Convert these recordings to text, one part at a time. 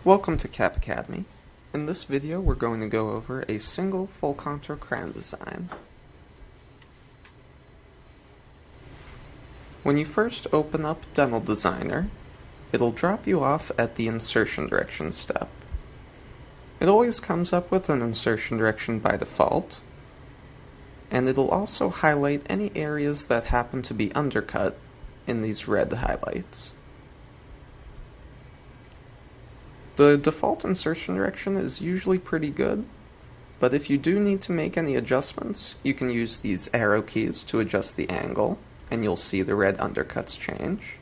Welcome to Cap Academy. In this video we're going to go over a single full contour crown design. When you first open up Dental Designer, it'll drop you off at the insertion direction step. It always comes up with an insertion direction by default, and it'll also highlight any areas that happen to be undercut in these red highlights. The default insertion direction is usually pretty good, but if you do need to make any adjustments, you can use these arrow keys to adjust the angle, and you'll see the red undercuts change.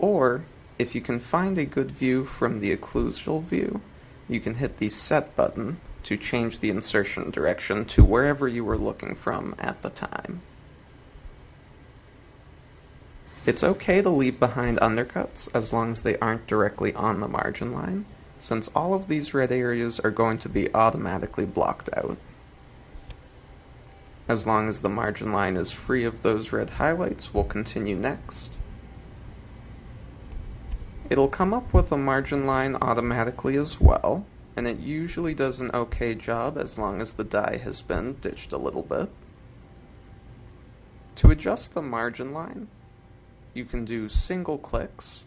Or, if you can find a good view from the occlusal view, you can hit the Set button to change the insertion direction to wherever you were looking from at the time. It's okay to leave behind undercuts as long as they aren't directly on the margin line, since all of these red areas are going to be automatically blocked out. As long as the margin line is free of those red highlights, we'll continue next. It'll come up with a margin line automatically as well, and it usually does an okay job as long as the die has been ditched a little bit. To adjust the margin line, you can do single clicks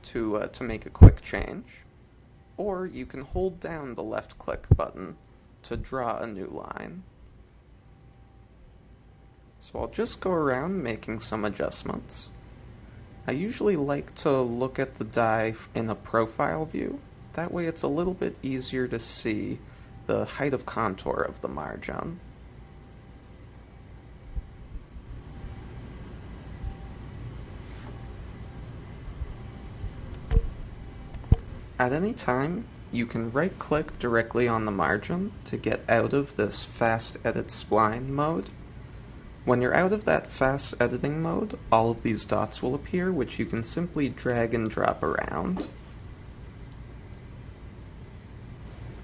to make a quick change, or you can hold down the left click button to draw a new line. So I'll just go around making some adjustments. I usually like to look at the die in a profile view. That way it's a little bit easier to see the height of contour of the margin. At any time, you can right-click directly on the margin to get out of this Fast Edit Spline mode. When you're out of that fast editing mode, all of these dots will appear, which you can simply drag and drop around.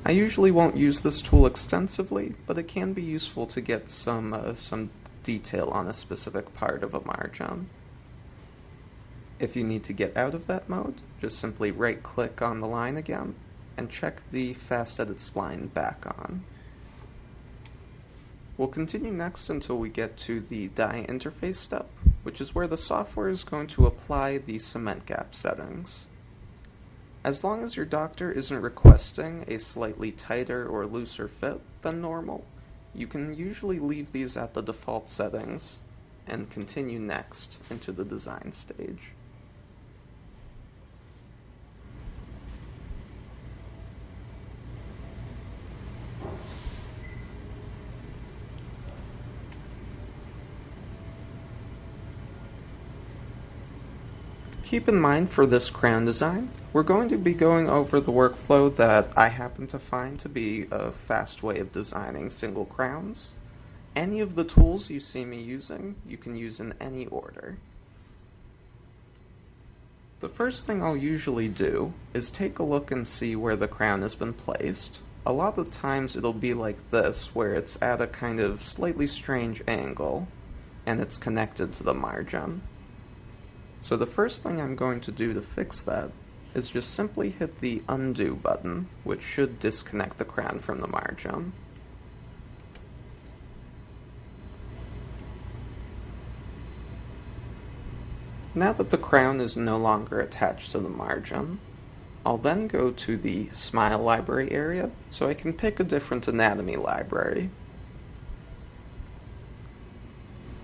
I usually won't use this tool extensively, but it can be useful to get some detail on a specific part of a margin. If you need to get out of that mode, just simply right-click on the line again, and check the Fast Edit Spline back on. We'll continue next until we get to the die interface step, which is where the software is going to apply the cement gap settings. As long as your doctor isn't requesting a slightly tighter or looser fit than normal, you can usually leave these at the default settings and continue next into the design stage. Keep in mind for this crown design, we're going to be going over the workflow that I happen to find to be a fast way of designing single crowns. Any of the tools you see me using, you can use in any order. The first thing I'll usually do is take a look and see where the crown has been placed. A lot of the times it'll be like this, where it's at a kind of slightly strange angle, and it's connected to the margin. So the first thing I'm going to do to fix that is just simply hit the undo button, which should disconnect the crown from the margin. Now that the crown is no longer attached to the margin, I'll then go to the Smile Library area so I can pick a different anatomy library.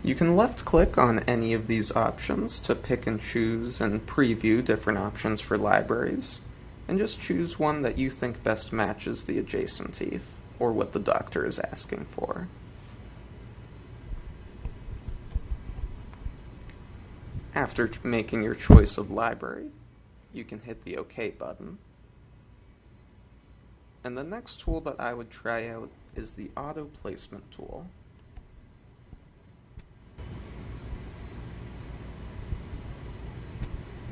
You can left-click on any of these options to pick and choose and preview different options for libraries, and just choose one that you think best matches the adjacent teeth, or what the doctor is asking for. After making your choice of library, you can hit the OK button. And the next tool that I would try out is the Auto Placement tool.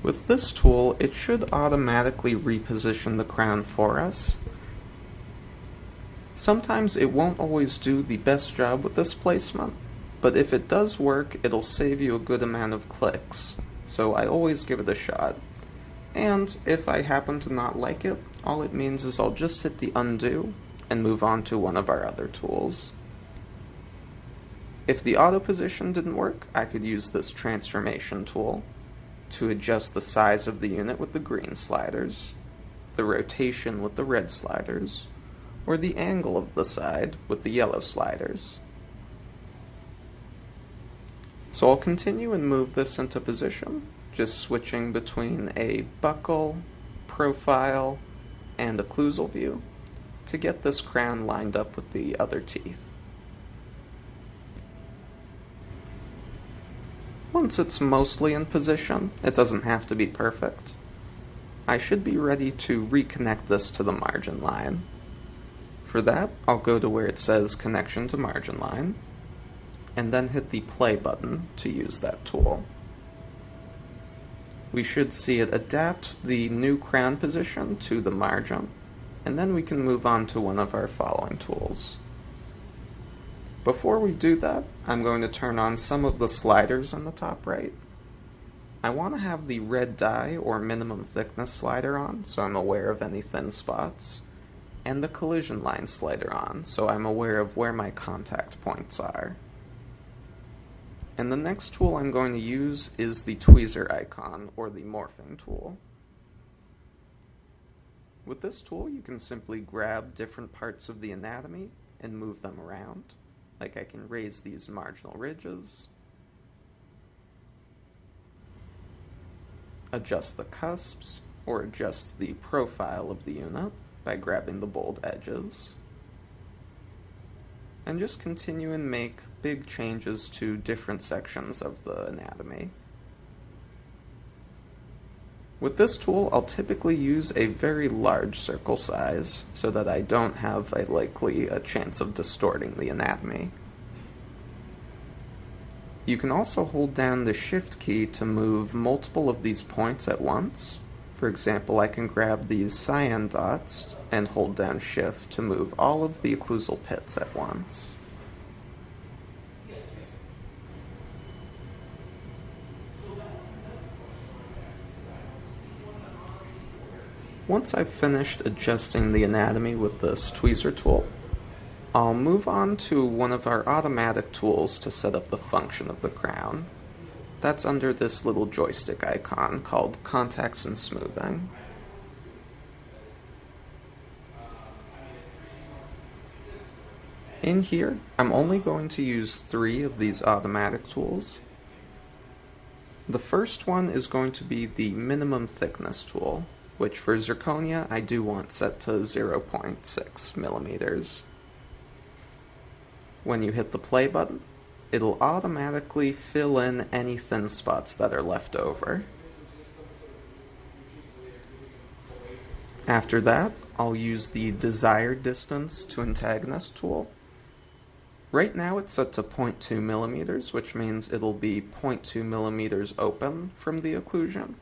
With this tool, it should automatically reposition the crown for us. Sometimes it won't always do the best job with this placement, but if it does work, it'll save you a good amount of clicks, so I always give it a shot. And if I happen to not like it, all it means is I'll just hit the undo and move on to one of our other tools. If the auto position didn't work, I could use this transformation tool to adjust the size of the unit with the green sliders, the rotation with the red sliders, or the angle of the side with the yellow sliders. So I'll continue and move this into position, just switching between a buckle, profile, and occlusal view to get this crown lined up with the other teeth. Once it's mostly in position, it doesn't have to be perfect, I should be ready to reconnect this to the margin line. For that, I'll go to where it says Connection to Margin Line, and then hit the play button to use that tool. We should see it adapt the new crown position to the margin, and then we can move on to one of our following tools. Before we do that, I'm going to turn on some of the sliders in the top right. I want to have the red dye or minimum thickness slider on, so I'm aware of any thin spots, and the collision line slider on, so I'm aware of where my contact points are. And the next tool I'm going to use is the tweezer icon, or the morphing tool. With this tool, you can simply grab different parts of the anatomy and move them around. Like I can raise these marginal ridges, adjust the cusps, or adjust the profile of the unit by grabbing the bold edges, and just continue and make big changes to different sections of the anatomy. With this tool, I'll typically use a very large circle size so that I don't have a chance of distorting the anatomy. You can also hold down the Shift key to move multiple of these points at once. For example, I can grab these cyan dots and hold down Shift to move all of the occlusal pits at once. Once I've finished adjusting the anatomy with this tweezer tool, I'll move on to one of our automatic tools to set up the function of the crown. That's under this little joystick icon called Contacts and Smoothing. In here, I'm only going to use 3 of these automatic tools. The first one is going to be the minimum thickness tool, which for zirconia I do want set to 0.6 millimeters. When you hit the play button, it'll automatically fill in any thin spots that are left over. After that, I'll use the desired distance to antagonist tool. Right now it's set to 0.2 millimeters, which means it'll be 0.2 millimeters open from the occlusion.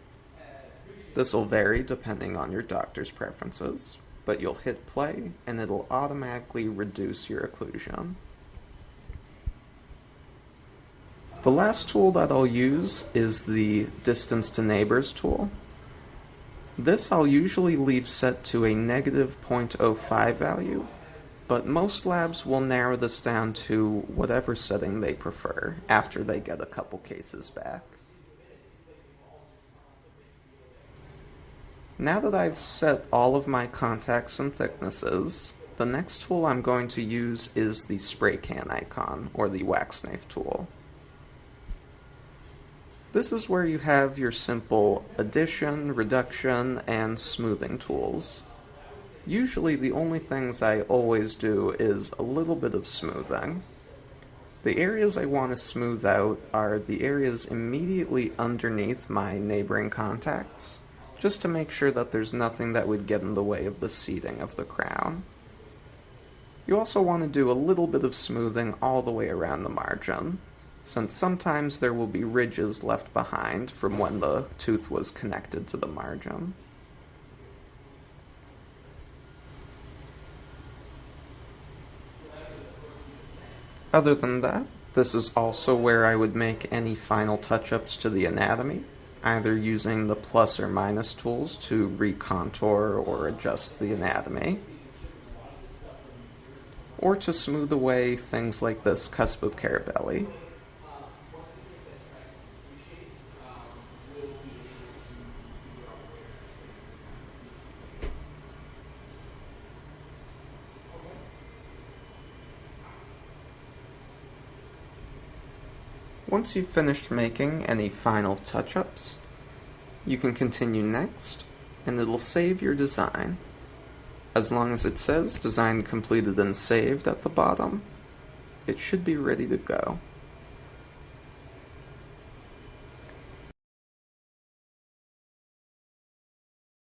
This will vary depending on your doctor's preferences, but you'll hit play and it'll automatically reduce your occlusion. The last tool that I'll use is the distance to neighbors tool. This I'll usually leave set to a negative 0.05 value, but most labs will narrow this down to whatever setting they prefer after they get a couple cases back. Now that I've set all of my contacts and thicknesses, the next tool I'm going to use is the spray can icon, or the wax knife tool. This is where you have your simple addition, reduction, and smoothing tools. Usually the only things I always do is a little bit of smoothing. The areas I want to smooth out are the areas immediately underneath my neighboring contacts, just to make sure that there's nothing that would get in the way of the seating of the crown. You also want to do a little bit of smoothing all the way around the margin, since sometimes there will be ridges left behind from when the tooth was connected to the margin. Other than that, this is also where I would make any final touch-ups to the anatomy. either using the plus or minus tools to recontour or adjust the anatomy, or to smooth away things like this cusp of care belly. Once you've finished making any final touch-ups, you can continue next, and it'll save your design. As long as it says design completed and saved at the bottom, it should be ready to go.